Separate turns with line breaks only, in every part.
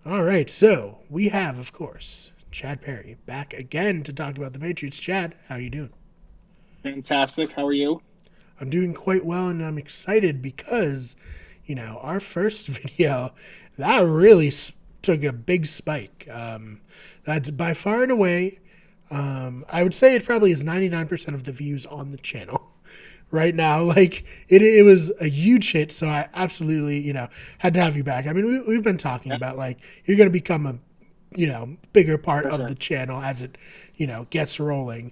All right, so we have, of course, Chad Perry back again to talk about the Patriots. Chad, how you doing?
Fantastic. How are you?
I'm doing quite well, and I'm excited because, our first video that really took a big spike. That's by far and away. I would say it probably is 99% of the views on the channel right now. Like it was a huge hit, so I absolutely, had to have you back. I mean, we've been talking
Yeah,
about like you're going to become a, bigger part
for
of
sure.
the channel as it, gets rolling.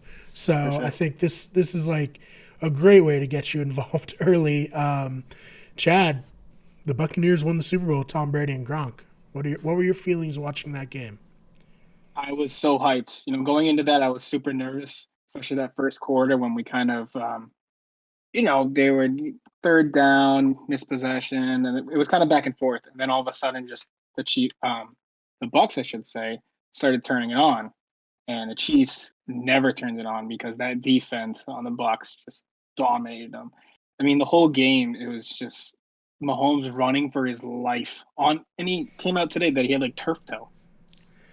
For
So I
sure.
think this is like a great way to get you involved early. Chad, the Buccaneers won the Super Bowl with Tom Brady and Gronk. What were your feelings watching that game?
I was so hyped. Going into that, I was super nervous, especially that first quarter when we kind of, they were third down, missed possession, and it was kind of back and forth. And then all of a sudden, just the Bucks, I should say, started turning it on, and the Chiefs never turned it on because that defense on the Bucks just dominated them. I mean, the whole game, it was just Mahomes running for his life and he came out today that he had like turf toe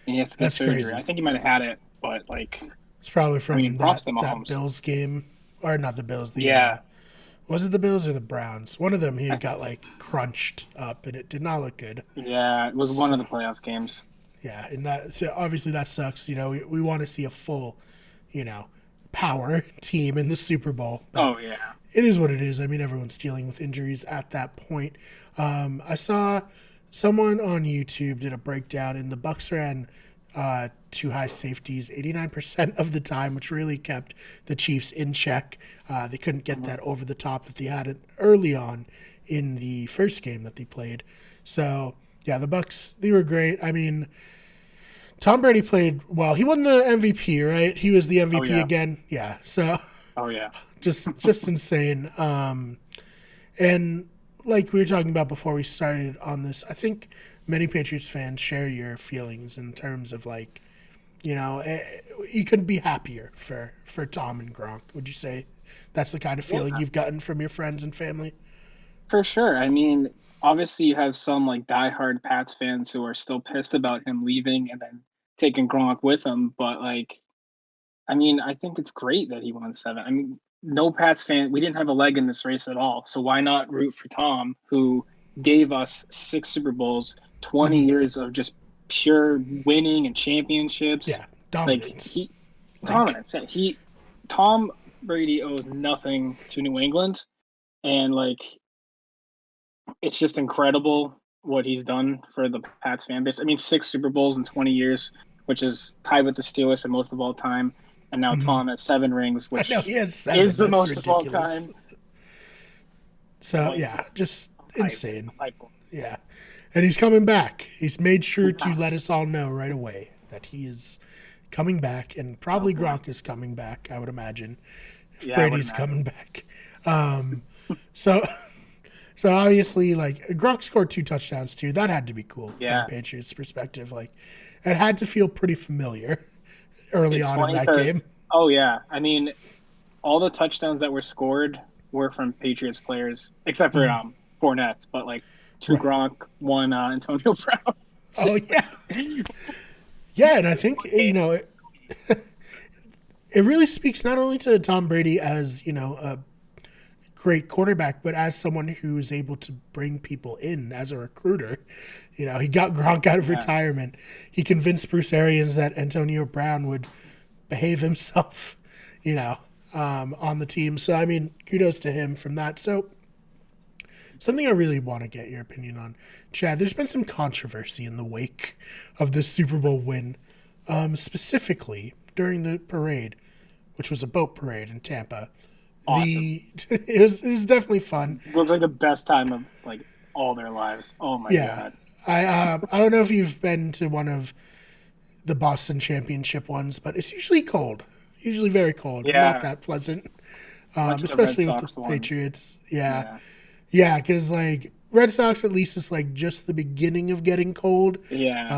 and he has to get
That's
surgery.
crazy.
I think he might have had it, but
It's probably
I mean,
from
props to
that
Mahomes.
Bills game, or not the Bills. The
Yeah,
was it the Bills or the Browns? One of them he
I,
got like crunched up, and it did not look good.
yeah, it was one of
So
the playoff games.
yeah, and so obviously that sucks. We want to see a full, you know, power team in the Super Bowl, but
Oh yeah,
it is what it is. I mean, everyone's dealing with injuries at that point. I saw someone on YouTube did a breakdown, and the Bucks ran two high safeties 89% of the time, which really kept the Chiefs in check. They couldn't get
Mhm.
that over the top that they had it early on in the first game that they played. So yeah, the Bucks, they were great. I mean, Tom Brady played well. He won the MVP, right? He was the
Oh
MVP
yeah,
again. Yeah. So
oh yeah.
just insane. And like we were talking about before we started on this, I think many Patriots fans share your feelings in terms of like, you couldn't be happier for Tom and Gronk. Would you say that's the kind of feeling
Yeah,
you've gotten from your friends and family?
for sure. I mean, obviously, you have some like diehard Pats fans who are still pissed about him leaving and then taking Gronk with him. But I mean, I think it's great that he won seven. I mean, no Pats fan. We didn't have a leg in this race at all. So why not root for Tom, who gave us six Super Bowls, 20
Mm-hmm.
years of just pure winning and championships.
Yeah,
Like
dominance.
he
Like,
dominance. Tom Brady owes nothing to New England, and it's just incredible what he's done for the Pats fan base. I mean, six Super Bowls in 20 years, which is tied with the Steelers for most of all time. And now
mm-hmm.
Tom has seven rings,
I know
which
he has
is
seven.
the
That's
most of all
ridiculous.
time.
So
Like,
yeah, just
I'm hyped.
insane.
I'm hyped.
Yeah. And he's coming back. He's made sure
He
to
has
let
to.
us all know right away that he is coming back, and
Oh
probably
boy.
Gronk is coming back, I would imagine, if
Yeah, I would
Brady's
imagine.
coming back. Um, so, so obviously, like, Gronk scored two touchdowns, too. That had to be cool from a
Yeah.
Patriots perspective. Like, it had to feel pretty familiar early
It's
on in
funny
that game.
because, oh, yeah. I mean, all the touchdowns that were scored were from Patriots players, except for Fournette, but like two
Right.
Gronk, one Antonio Brown. It's
Oh,
just
yeah.
like
Yeah, and I
just
think,
one game.
it really speaks not only to Tom Brady as, a great quarterback, but as someone who is able to bring people in as a recruiter. He got Gronk out of
Yeah.
retirement. He convinced Bruce Arians that Antonio Brown would behave himself, on the team. So, I mean, kudos to him from that. So, something I really want to get your opinion on, Chad, there's been some controversy in the wake of this Super Bowl win, specifically during the parade, which was a boat parade in Tampa.
Awesome.
It was definitely fun.
Looks like the best time of like all their lives. Oh my
Yeah,
god.
I don't know if you've been to one of the Boston Championship ones, but it's usually cold, usually very cold, and not
Yeah.
that pleasant.
Went to the Red
Especially with the
Sox one.
Patriots. Yeah,
Yeah.
yeah, because like Red Sox at least is like just the beginning of getting cold.
Yeah.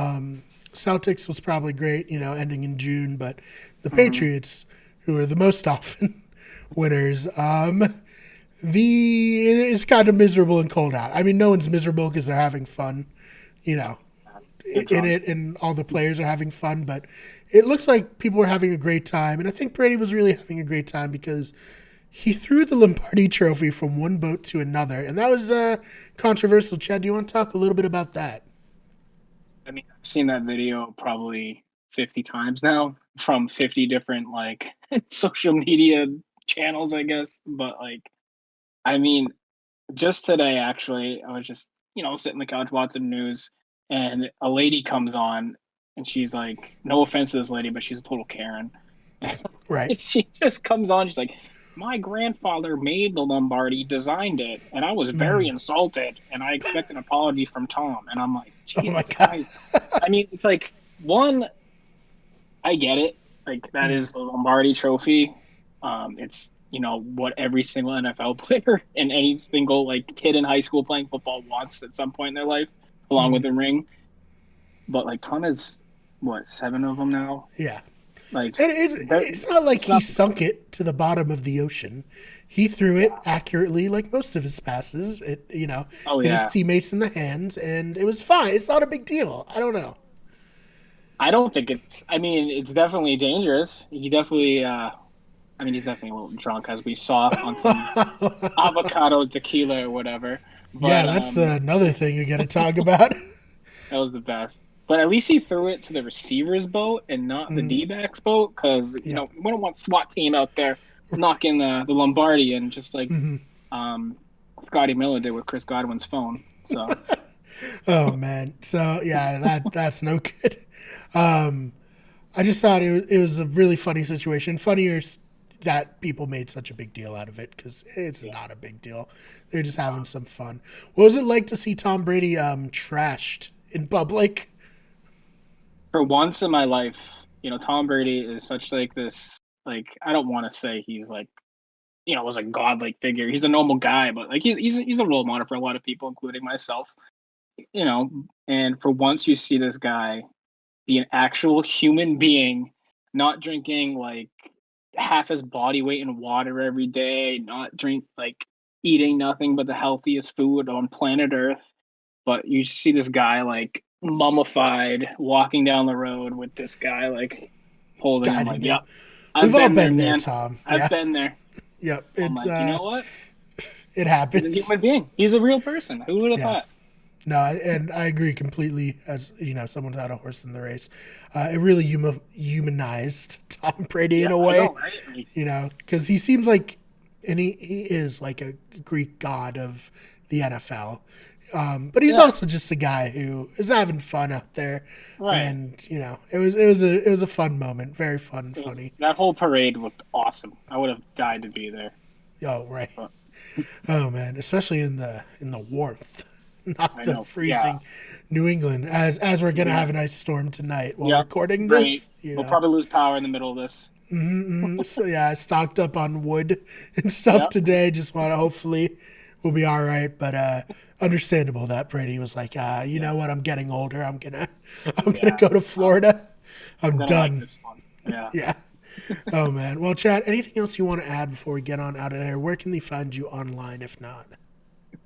Celtics was probably great, ending in June, but the
Hmm.
Patriots, who are the most often winners, it's kind of miserable and cold out. I mean, no one's miserable because they're having fun, you know,
Good
in
fun.
it, and all the players are having fun. But it looks like people were having a great time, and I think Brady was really having a great time because he threw the Lombardi Trophy from one boat to another, and that was controversial. Chad, do you want to talk a little bit about that?
I mean, I've seen that video probably 50 times now from 50 different like social media channels, I guess. But like, I mean, just today actually, I was just, sitting on the couch watching news and a lady comes on and she's like, no offense to this lady, but she's a total Karen.
Right.
She just comes on, she's like, my grandfather made the Lombardi, designed it, and I was very insulted, and I expect an apology from Tom. And I'm like,
Oh my
Jesus
god.
Christ. I mean, it's like one, I get it. Like that is the Lombardi trophy. It's what every single NFL player and any single like kid in high school playing football wants at some point in their life, along with the ring. But like Tom has what, 7 of them now?
Yeah.
Like
And
that,
it's not like
it's
he
not.
sunk it to the bottom of the ocean. He threw it accurately, like most of his passes. It
Oh
hit his
yeah.
teammates in the hands, and it was fine. It's not a big deal. I don't know.
I don't think it's. I mean, it's definitely dangerous. He definitely. I mean, he's definitely a little drunk, as we saw on some avocado tequila or whatever.
Yeah,
But
that's another thing you got to talk about.
that was the best. But at least he threw it to the receiver's boat and not the D-backs boat, because
Yeah.
we don't want SWAT team out there knocking the Lombardi, and just like Scotty Miller did with Chris Godwin's phone. So
Oh man. So yeah, that's no good. Um, I just thought it was a really funny situation. Funnier that people made such a big deal out of it because it's
yeah.
not a big deal. They're just having some fun. What was it like to see Tom Brady trashed in public?
For once in my life, Tom Brady is such like this. Like I don't want to say he's like was a godlike figure. He's a normal guy, but like he's a role model for a lot of people, including myself. And for once you see this guy be an actual human being, not drinking like half his body weight in water every day, not eating nothing but the healthiest food on planet Earth. But you see this guy like mummified walking down the road with this guy like holding him,
Guiding
like,
him.
yep,
We've
I've
all
been there,
been there,
man.
Tom.
I've
Yeah.
been there.
Yep.
I'm like, you know what?
It
He's a
happens.
human being. He's a real person. Who would have
Yeah.
thought?
No, and I agree completely. As someone without a horse in the race, it really humanized Tom Brady in
Yeah,
a
I
way.
know, right? Like,
Because he seems like, and he is like a Greek god of the NFL. But he's
yeah,
also just a guy who is having fun out there,
right.
and it was a fun moment, very fun, and
It was
funny.
that whole parade looked awesome. I would have died to be there.
Oh right.
But
Oh man, especially in the warmth, not
I
the
know. Yeah.
freezing New England. As we're gonna
Yeah.
have an ice storm tonight while
Yep.
recording
Right.
this.
We'll probably lose power in the middle of this.
So yeah, I stocked up on wood and stuff
Yep.
today. Just want to hopefully we'll be all right. But understandable that Brady was like, you
Yeah.
know what? I'm getting older. I'm gonna
Yeah.
go to
I'm,
Florida.
I'm
I'm
gonna like
done.
this one. Yeah.
Yeah. Oh man. Well, Chad, anything else you want to add before we get on out of here? Where can they find you online if not?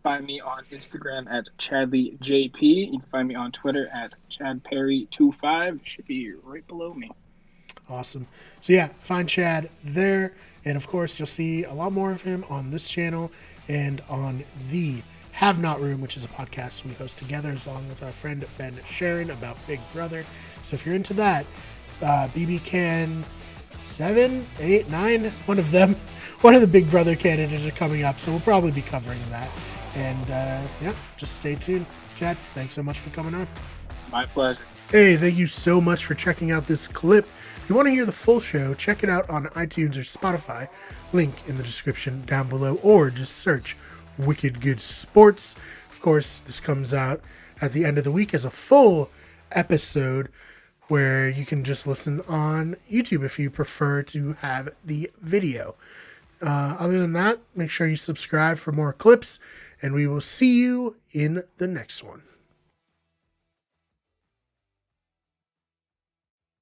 Find me on Instagram at ChadleyJP. You can find me on Twitter at ChadPerry25. Should be right below me.
Awesome. So yeah, find Chad there, and of course you'll see a lot more of him on this channel and on the Have Not Room, which is a podcast we host together, along with our friend Ben Sharon about Big Brother. So if you're into that, BB Can 7, 8, 9, one of them, one of the Big Brother candidates are coming up, so we'll probably be covering that. And yeah, just stay tuned. Chad, thanks so much for coming on.
My pleasure.
Hey, thank you so much for checking out this clip. If you want to hear the full show, check it out on iTunes or Spotify. Link in the description down below, or just search Wicked Good Sports. Of course, this comes out at the end of the week as a full episode where you can just listen on YouTube if you prefer to have the video. Other than that, make sure you subscribe for more clips, and we will see you in the next one.